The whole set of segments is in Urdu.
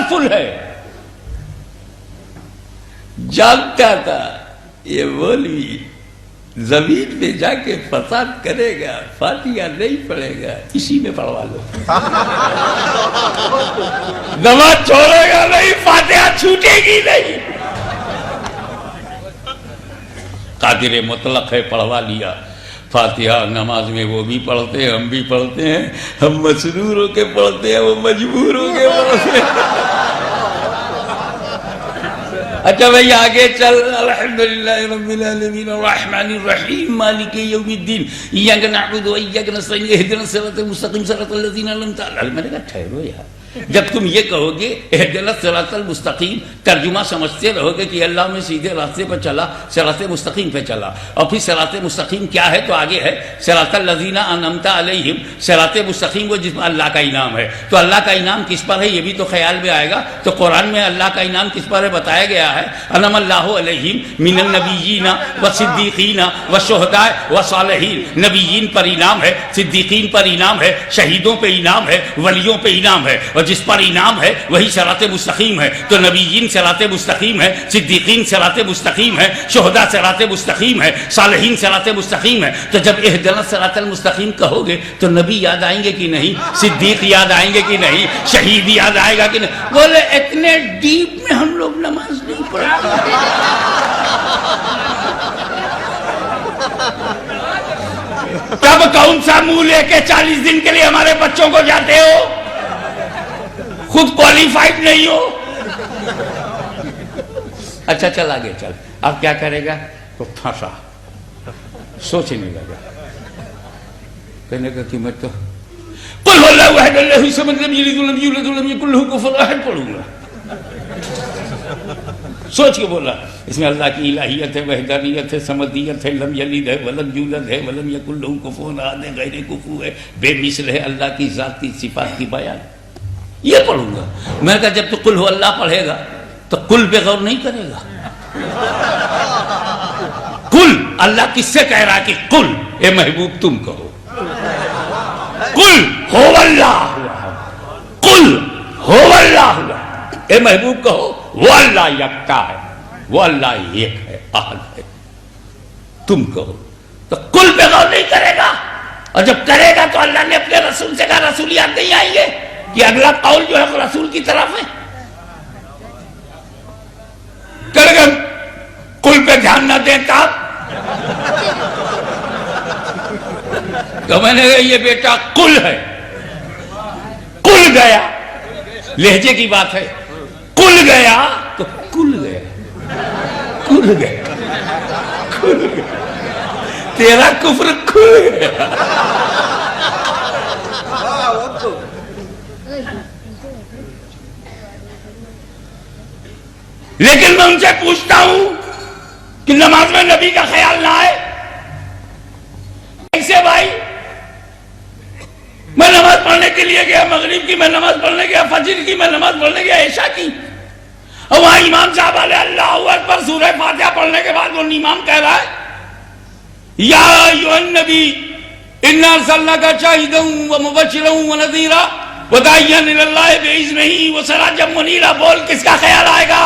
پاورفل ہے. جانتا تھا یہ مولوی زمین پہ جا کے فساد کرے گا, فاتحہ نہیں پڑھے گا, اسی میں پڑھوا لو. نماز چھوڑے گا نہیں, فاتحہ چھوٹے گی نہیں. قادر مطلق ہے, پڑھوا لیا. فاتحہ نماز میں وہ بھی پڑھتے ہیں, ہم بھی پڑھتے ہیں. ہم مسرور ہو کے پڑھتے ہیں, وہ مجبور ہو کے پڑھتے ہیں. اچھا بھائی آگے چل. الحمدللہ رب العالمین الرحمن الرحیم مالک یوم الدین ایاک نعبد و ایاک نستعین اہدنا الصراط المستقیم صراط الذین انعمت علیہم. میں نے کہا ٹھہرو یار, جب تم یہ کہو گے اہدنا الصراط المستقیم, ترجمہ سمجھتے رہو گے کہ اللہ میں سیدھے راستے پر چلا, صراط مستقیم پہ چلا. اور پھر صراط مستقیم کیا ہے تو آگے ہے صراط الذین انعمت علیہم. صراط مستقیم وہ جس میں اللہ کا انعام ہے. تو اللہ کا انعام کس پر ہے یہ بھی تو خیال میں آئے گا. تو قرآن میں اللہ کا انعام کس پر ہے بتایا گیا ہے, انعم اللہ علیہم من النبیین والصدیقین والشہداء والصالحین. نبیین پر انعام ہے, صدیقین پر انعام ہے, شہیدوں پہ انعام ہے, ولیوں پہ انعام ہے. اور جس پر انعام ہے وہی صراط مستقیم ہے. تو نبیین صراط مستقیم ہے, صدیقین صراط مستقیم ہے, شہداء صراط مستقیم ہے, صالحین صراط مستقیم ہے. تو جب اہدنا الصراط المستقیم کہو گے تو نبی یاد آئیں گے کہ نہیں, صدیق یاد آئیں گے کہ نہیں, شہید یاد آئے گا کہ نہیں. بولے اتنے ڈیپ میں ہم لوگ نماز نہیں پڑھتے. تب کون سا منہ لے کے 40 دن کے لیے ہمارے بچوں کو جاتے ہو, خود کوالیفائڈ نہیں ہو. اچھا چل آگے چل. اب کیا کرے گا تو پھنسا, سوچنے لگا. کہنے کا کہ میں تو قل هو اللہ احد اللہ الصمد لم یلد ولم یولد ولم یکن له کفوا احد پڑھوں گا. سوچ کے بولا اس میں اللہ کی الہیت ہے, وحدانیت ہے, سمدیت ہے, لم یلد ہے, ولم یولد ہے, ولم یکن له کفوا احد ہے, غیر کفو ہے, بے مثل ہے, اللہ کی ذاتی صفات کی بیان. یہ پڑھوں گا. میں نے کہا جب تو قل ہو اللہ پڑھے گا تو قل پہ غور نہیں کرے گا. قل اللہ کس سے کہہ رہا کہ قل, اے محبوب تم کہو قل ہو اللہ, قل ہو اللہ. اے محبوب کہو وہ اللہ یکتا ہے, وہ اللہ ایک ہے, احد ہے. تم کہو تو قل پہ غور نہیں کرے گا. اور جب کرے گا تو اللہ نے اپنے رسول سے کہا رسول یاد نہیں آئیں گے کہ اگلا قول جو ہے رسول کی طرف ہے. کرے گا قل پہ دھیان نہ دیں تب. تو میں نے کہا یہ بیٹا قل ہے, قل گیا, لہجے کی بات ہے. قل گیا تو کل گیا, کل گیا, کل گیا. تیرا کفر کھل گیا. لیکن میں ان سے پوچھتا ہوں کہ نماز میں نبی کا خیال نہ آئے کیسے بھائی؟ میں نماز پڑھنے کے لیے گیا مغرب کی, میں نماز پڑھنے گیا فجر کی, میں نماز پڑھنے گیا عشاء کی, اور وہاں امام صاحب علیہ اللہ اکبر سورہ فاتحہ پڑھنے کے بعد وہ امام کہہ رہا ہے یا ایھا النبی انا ارسلناک شاہدا ومبشرا ونذیرا وداعیا الی اللہ باذنہ وسراجا منیرا. بول کس کا خیال آئے گا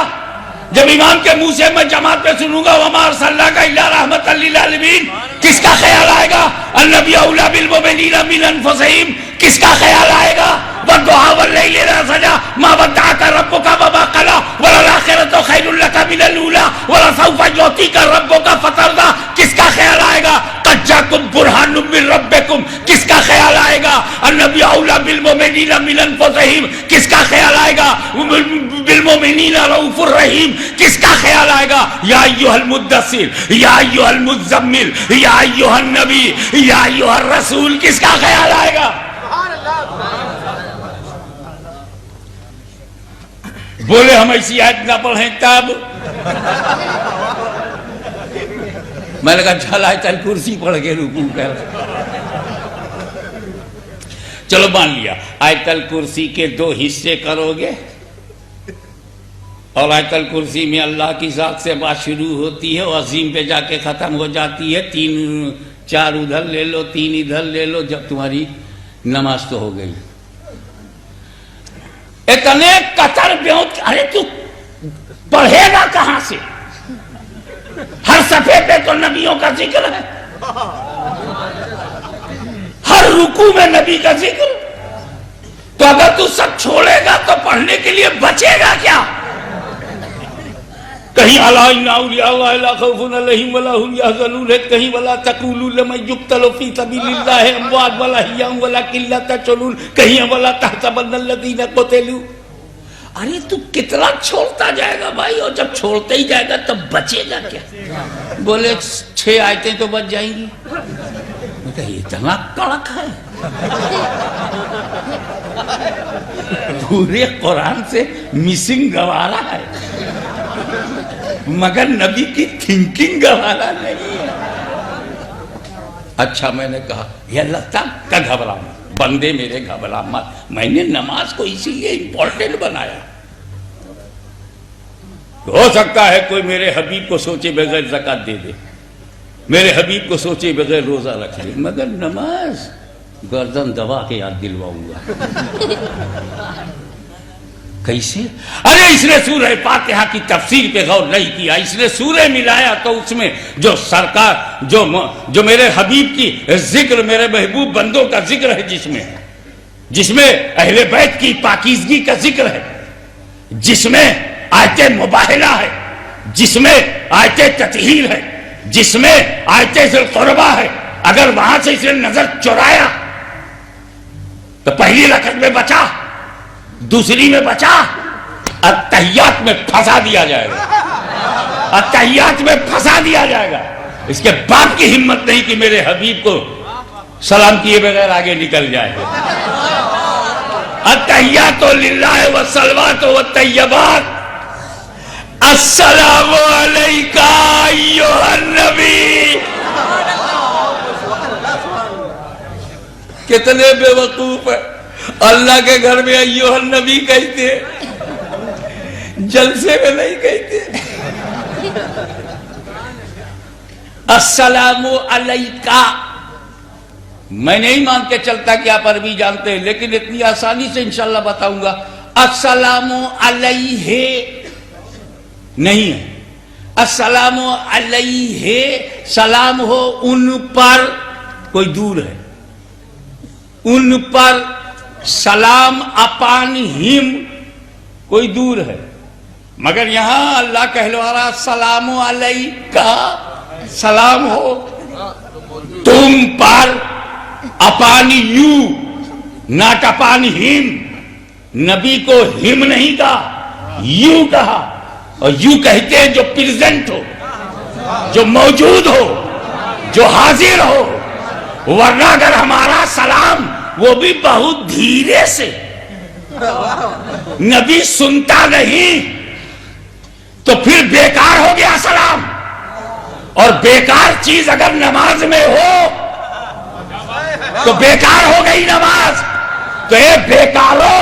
جب امام کے منہ سے میں جماعت پہ سنوں گا وما ارسلناک الا رحمۃ للعالمین؟ کس کا خیال آئے گا النبی اولی بالمؤمنین من انفسہم؟ کس کا خیال آئے گا والضحی واللیل اذا سجی ما ودعک ربک وما قلی وللآخرۃ خیر لک من الاولی ولسوف یعطیک ربک فترضی؟ کس کا خیال آئے گا قد جاءکم برہان من ربکم؟ کس کا خیال آئے گا النبی اولی بالمؤمنین من انفسہم؟ کس کا خیال آئے گا بالمؤمنین رؤوف الرحیم؟ کس کا خیال آئے گا یا ایھا المدثر یا ایھا المزمل یا ایھا النبی یا ایھا الرسول؟ کس کا خیال آئے گا؟ بولے ہم ایسی آیت نہ پڑھیں تب. میں نے کہا چل آیت الکرسی پڑھ کے رکوع کر. چلو مان لیا آیت الکرسی کے 2 حصے کرو گے, اور آیت الکرسی میں اللہ کی ذات سے بات شروع ہوتی ہے اور عظیم پہ جا کے ختم ہو جاتی ہے. 4 ادھر لے لو, 3 ادھر لے لو, جب تمہاری نماز تو ہو گئی. اتنے قطر بیوت، ارے تو پڑھے گا کہاں سے؟ ہر صفحے پہ تو نبیوں کا ذکر ہے، ہر رکوع میں نبی کا ذکر. تو اگر تو سب چھوڑے گا تو پڑھنے کے لیے بچے گا کیا؟ کہیں الا ان اولیاء اللہ لا خوف علیہم ولا هم يحزنون ہے، کہیں ولا تقولوا لمن يقتل في سبيل الله اموات بل احیاء ولكن لا تشعرون، کہیں ولا تحسبن الذين قتلوا. ارے تو کتنا چھوڑتا جائے گا بھائی، اور جب چھوڑتے ہی جائے گا تب بچے گا کیا؟ بولے 6 آیتیں تو بچ جائیں گی. یہ اتنا کڑک ہے، پورے قرآن سے مسنگ گوارا ہے مگر نبی کی تھنکنگ گوارا نہیں ہے. اچھا میں نے کہا یہ اللہ تعالیٰ کا گھبرا مت، بندے میرے گھبرا مت، میں نے نماز کو اسی لیے امپورٹنٹ بنایا. ہو سکتا ہے کوئی میرے حبیب کو سوچے بغیر زکات دے دے، میرے حبیب کو سوچے بغیر روزہ رکھ لے، مگر نماز گردن دبا کے یاد دلواؤں گا. کیسے؟ ارے اس نے سورہ فاتحہ کی تفسیر پہ غور نہیں کیا، اس نے سورہ ملایا تو اس میں جو سرکار جو میرے حبیب کی ذکر، میرے محبوب بندوں کا ذکر ہے، جس میں اہل بیت کی پاکیزگی کا ذکر ہے، جس میں آیت مباہلہ ہے، جس میں آیت تطہیر ہے، جس میں آیت ذی القربہ ہے، اگر وہاں سے اس نے نظر چرایا تو پہلی رکعت میں بچا، دوسری میں بچا، التحیات میں پھنسا دیا جائے گا، التحیات میں پھنسا دیا جائے گا. اس کے باپ کی ہمت نہیں کہ میرے حبیب کو سلام کیے بغیر آگے نکل جائے گا. التحیات للہ والصلوات والطیبات، السلام علیکہ ایھا النبی. کتنے بے وقوف ہے، اللہ کے گھر میں ایھا النبی کہتے، جلسے میں نہیں کہتے. السلام علیکہ میں نہیں مان کے چلتا کہ آپ عربی جانتے ہیں، لیکن اتنی آسانی سے انشاءاللہ بتاؤں گا. السلام علیہ نہیں ہے، السلام علیہ سلام ہو ان پر، کوئی دور ہے، ان پر، سلام اپان ہم کوئی دور ہے. مگر یہاں اللہ کہلوا رہا السلام علیکہ، سلام ہو تم پر، اپان یو، ناٹ اپان ہم. نبی کو ہم نہیں کہا، یو کہا. اور یو کہتے ہیں جو پریزنٹ ہو، جو موجود ہو، جو حاضر ہو. ورنہ اگر ہمارا سلام وہ بھی بہت دھیرے سے، نبی سنتا نہیں تو پھر بیکار ہو گیا سلام. اور بیکار چیز اگر نماز میں ہو تو بیکار ہو گئی نماز. تو اے بیکارو،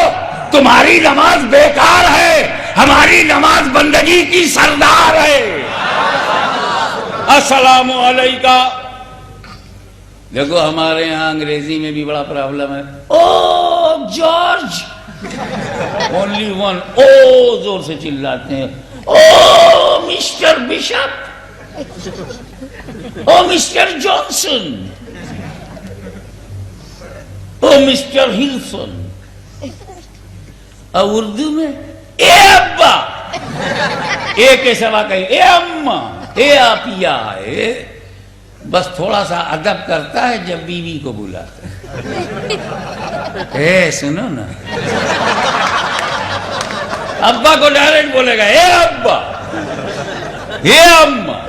تمہاری نماز بیکار ہے، ہماری نماز بندگی کی سردار ہے. السلام علیکہ. دیکھو ہمارے یہاں انگریزی میں بھی بڑا پرابلم ہے. او جارج، اونلی ون، او زور سے چلاتے ہیں. او مسٹر بشپ، او مسٹر جانسن، او مسٹر ہلسن. اور اردو میں اے ابا، اے کے سوا کہیں اے اماں، اے آپیا. بس تھوڑا سا ادب کرتا ہے جب بیوی کو بلاتا ہے. اے سنو نا، ابا کو ڈائریکٹ بولے گا اے ابا، اے اماں.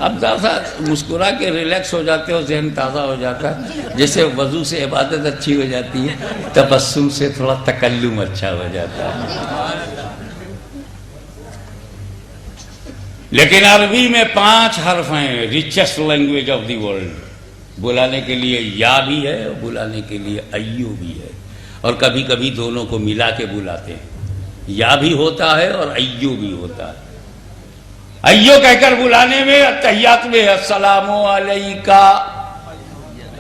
اب ذرا مسکرا کے ریلیکس ہو جاتے ہو، ذہن تازہ ہو جاتا ہے. جیسے وضو سے عبادت اچھی ہو جاتی ہے، تبسم سے تھوڑا تکلم اچھا ہو جاتا ہے. لیکن عربی میں 5 حرف ہیں، richest language of the world. بلانے کے لیے یا بھی ہے اور بلانے کے لیے ایو بھی ہے، اور کبھی کبھی دونوں کو ملا کے بلاتے ہیں. یا بھی ہوتا ہے اور ایو بھی ہوتا ہے. ایو کہہ کر بلانے میں، التحیات میں السلام علیکہ،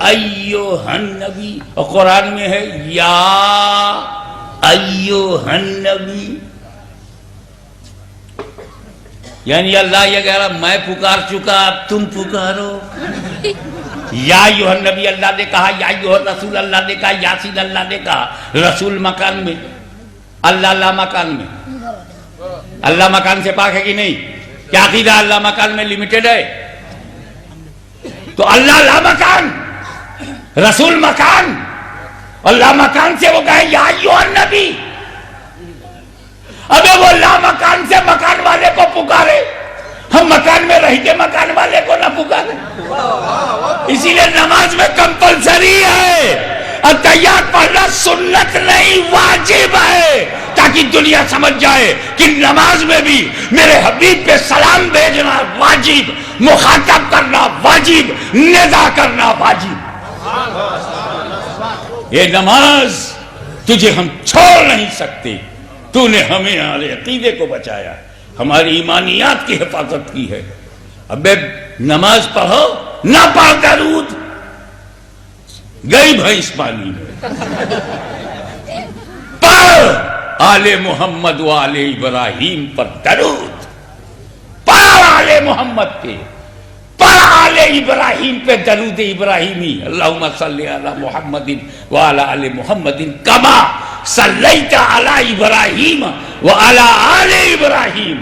ایوہ النبی، اور قرآن میں ہے یا ایوہ النبی، یعنی اللہ یہ کہہ رہا میں پکار چکا اب تم پکارو. یا ایوہ النبی اللہ نے کہا، یا ایوہ رسول اللہ نے کہا، یاسین اللہ نے کہا. رسول مکان میں، اللہ لا مکان میں. اللہ مکان سے پاک ہے کہ نہیں؟ کیا عقیدہ اللہ مکان میں لمیٹڈ ہے؟ تو اللہ لا مکان، رسول مکان، اللہ مکان سے وہ کہے یا ایوہ النبی. ابے وہ لا مکان سے مکان والے کو پکارے، ہم مکان میں رہتے مکان والے کو نہ پکارے. اسی لیے نماز میں کمپلسری ہے، اتحیات پڑھنا سنت نہیں واجب ہے، تاکہ دنیا سمجھ جائے کہ نماز میں بھی میرے حبیب پہ سلام بھیجنا واجب، مخاطب کرنا واجب، ندا کرنا واجب. یہ نماز تجھے ہم چھوڑ نہیں سکتے. تو نے ہمیں ہمارے عقیدے کو بچایا، ہماری ایمانیات کی حفاظت کی ہے. ابے نماز پڑھو، نہ پڑھ درود، گئی بھینس پانی میں. پڑھ آل محمد و آل ابراہیم پر درود، پڑھ آل محمد پہ، پڑھ آل ابراہیم پہ درود ابراہیمی. اللہم صلی علی محمد و علی آل محمد کما صلیت علی ابراہیم و علی آل ابراہیم.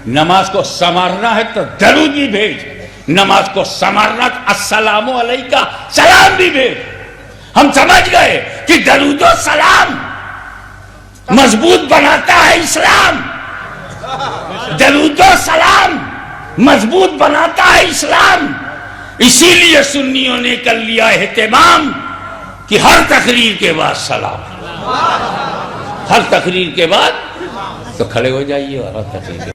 نماز کو سنوارنا ہے تو درود بھی بھیج، نماز کو سنوارنا السلام علیکہ سلام بھی بھیج. ہم سمجھ گئے کہ درود و سلام مضبوط بناتا ہے اسلام، درود و سلام مضبوط بناتا ہے اسلام. اسی لیے سنیوں نے کر لیا اہتمام کہ ہر تقریر کے بعد سلام، ہر تقریر کے بعد. تو کھڑے ہو جائیے اور ہر تقریر کے بعد